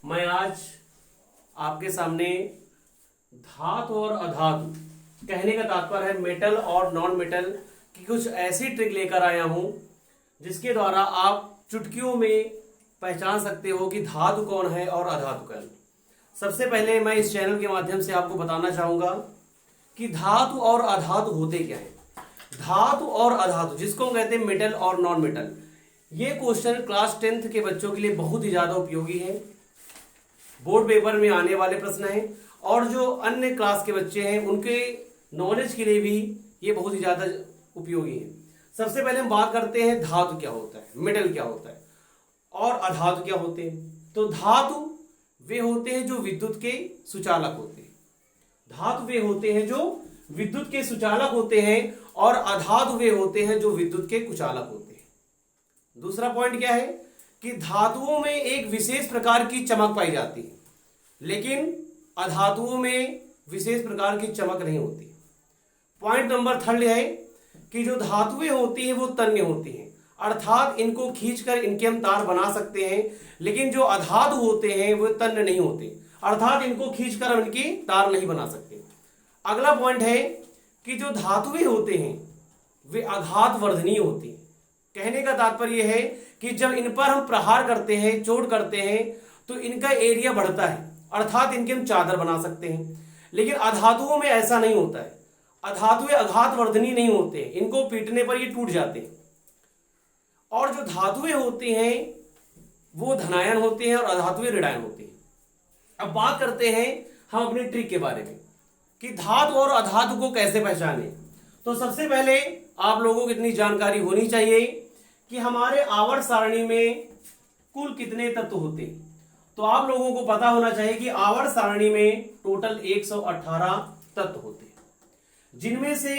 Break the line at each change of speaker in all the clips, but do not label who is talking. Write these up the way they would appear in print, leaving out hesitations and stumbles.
मैं आज आपके सामने धातु और अधातु कहने का तात्पर्य है मेटल और नॉन मेटल की कुछ ऐसी ट्रिक लेकर आया हूं जिसके द्वारा आप चुटकियों में पहचान सकते हो कि धातु कौन है और अधातु कौन। सबसे पहले मैं इस चैनल के माध्यम से आपको बताना चाहूंगा कि धातु और अधातु होते क्या है। धातु और अधातु जिसको हम कहते हैं मेटल और नॉन मेटल, ये क्वेश्चन क्लास 10th के बच्चों के लिए बहुत ही ज्यादा उपयोगी है, बोर्ड पेपर में आने वाले प्रश्न हैं और जो अन्य क्लास के बच्चे हैं उनके नॉलेज के लिए भी ये बहुत ही ज्यादा उपयोगी है। सबसे पहले हम बात करते हैं धातु क्या होता है, मेटल क्या होता है और अधातु क्या होते हैं। तो धातु वे होते हैं जो विद्युत के सुचालक होते हैं, धातु वे होते हैं जो विद्युत के सुचालक होते हैं और अधातु वे होते हैं जो विद्युत के कुचालक होते हैं। दूसरा पॉइंट क्या है कि धातुओं में एक विशेष प्रकार की चमक पाई जाती है, लेकिन अधातुओं में विशेष प्रकार की चमक नहीं होती। पॉइंट नंबर 3 है कि जो धातुएं होती हैं वो तन्य होती हैं, अर्थात इनको खींचकर इनके हम तार बना सकते हैं, लेकिन जो अधातु होते हैं वो तन्य नहीं होते, अर्थात इनको खींचकर हम इनकी तार नहीं बना सकते। अगला पॉइंट है कि जो धातुएं होते हैं वे आघात वर्धनीय होती हैं। कहने का तात्पर्य है कि जब इन पर हम प्रहार करते हैं, चोट करते हैं, तो इनका एरिया बढ़ता है, अर्थात इनके हम चादर बना सकते हैं। लेकिन अधातुओं में ऐसा नहीं होता है, अधातुएं आघात वर्धनीय नहीं होते, इनको पीटने पर ये टूट जाते हैं। और जो धातुएं होती हैं वो धनायन होते हैं और अधातुएं ऋणायन होती हैं। अब बात करते हैं हम अपनी ट्रिक के बारे में कि धातु और अधातु को कैसे पहचाने। तो सबसे पहले आप लोगों को इतनी जानकारी होनी चाहिए कि हमारे आवर्त सारणी में कुल कितने तत्व होते हैं। तो आप लोगों को पता होना चाहिए कि आवर्त सारणी में टोटल 118 तत्व होते हैं, जिनमें से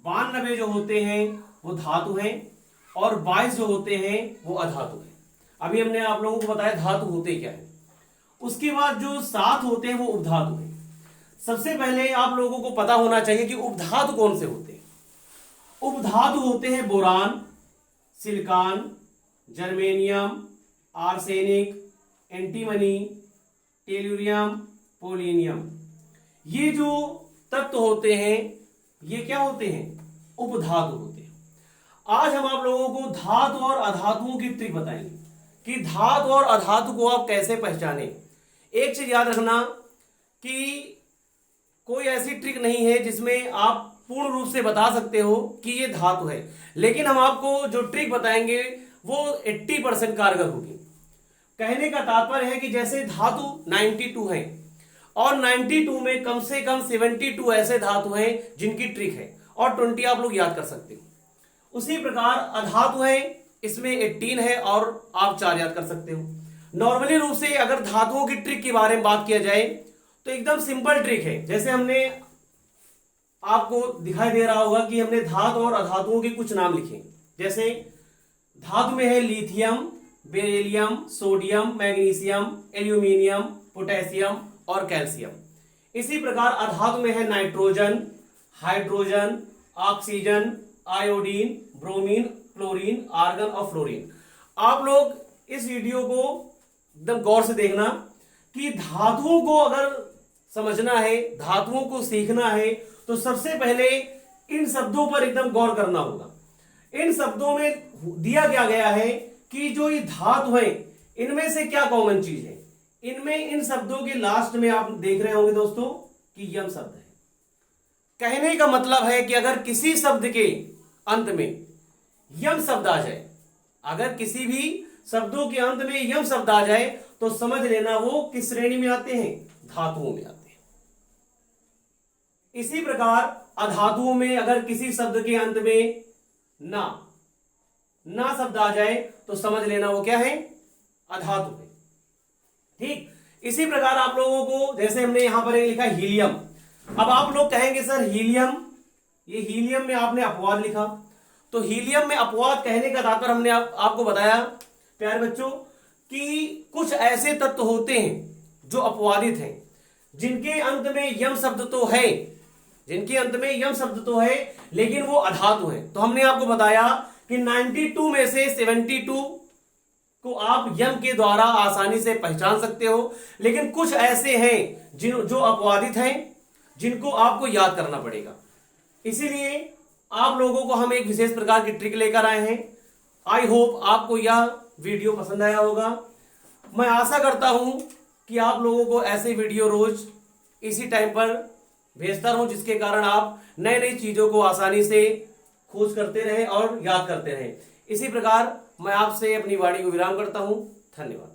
92 जो होते हैं वो धातु हैं और 22 जो होते हैं वो अधातु हैं। अभी हमने आप लोगों को बताया धातु होते क्या है। उसके बाद जो 7 होते हैं वो उपधातु हैं। सबसे पहले आप लोगों को पता होना चाहिए कि उपधातु कौन से होते हैं। उपधातु होते हैं boron, silicon, germanium, arsenic, antimony, tellurium, polonium. ये जो तत्व होते हैं ये क्या होते हैं? उपधातु होते हैं। आज हम आप लोगों को धातु और अधातुओं की ट्रिक बताएंगे कि धातु और अधातु को आप कैसे पहचानें। एक चीज याद रखना कि कोई ऐसी ट्रिक नहीं है जिसमें आप पूर्ण रूप से बता सकते हो कि ये धातु है, लेकिन हम आपको जो ट्रिक बताएंगे वो 80% कारगर होगी। कहने का तात्पर्य है कि जैसे धातु 92 है और 92 में कम से कम 72 ऐसे धातु हैं जिनकी ट्रिक है और 20 आप लोग याद कर सकते हो। उसी प्रकार अधातु है, इसमें 18 है और आप 4 याद कर सकते हो। नॉर्मली रूप से अगर धातुओं की ट्रिक के बारे में बात किया जाए तो एकदम सिंपल ट्रिक है। जैसे हमने आपको दिखाई दे रहा होगा कि हमने धातु और अधातुओं के कुछ नाम लिखे, जैसे धातु में है lithium, beryllium, sodium, magnesium, aluminium, potassium और कैल्शियम। इसी प्रकार अधातु में है nitrogen, hydrogen, oxygen, iodine, bromine, chlorine, argon और फ्लोरीन। आप लोग इस वीडियो को एकदम गौर से देखना कि धातुओं को अगर समझना है, धातुओं को सीखना है, तो सबसे पहले इन शब्दों पर एकदम गौर करना होगा। इन शब्दों में दिया क्या गया है कि जो ये धातु है इनमें से क्या कॉमन चीज है। इनमें इन शब्दों के लास्ट में आप देख रहे होंगे दोस्तों कि यम शब्द है। कहने का मतलब है कि अगर किसी शब्द के अंत में यम शब्द आ जाए, अगर किसी भी शब्दों के अंत में यम शब्द आ जाए तो समझ लेना वो किस श्रेणी में आते हैं? धातुओं में आते हैं। इसी प्रकार अधातुओं में अगर किसी शब्द के अंत में ना शब्द आ जाए तो समझ लेना वो क्या है? अधातु है। ठीक इसी प्रकार आप लोगों को, जैसे हमने यहां पर लिखा हीलियम। अब आप लोग कहेंगे सर हीलियम, ये हीलियम में आपने अपवाद लिखा, तो हीलियम में अपवाद कहने का तात्पर्य हमने आपको बताया प्यारे बच्चों कि कुछ ऐसे तत्व होते हैं जो अपवादित हैं, जिनके अंत में यम शब्द तो है, जिनके अंत में यम शब्द तो है, लेकिन वो अधातु है। तो हमने आपको बताया कि 92 में से 72 को आप यम के द्वारा आसानी से पहचान सकते हो, लेकिन कुछ ऐसे हैं जो अपवादित हैं, जिनको आपको याद करना पड़ेगा। इसीलिए आप लोगों को हम एक विशेष प्रकार की ट्रिक लेकर आए हैं। आई होप आपको यह वीडियो पसंद आया होगा। मैं आशा करता हूं कि आप लोगों को ऐसे वीडियो रोज इसी टाइम पर भेजता रहूं, जिसके कारण आप नई नई चीजों को आसानी से खोज करते रहें और याद करते रहें। इसी प्रकार मैं आपसे अपनी वाणी को विराम करता हूं। धन्यवाद।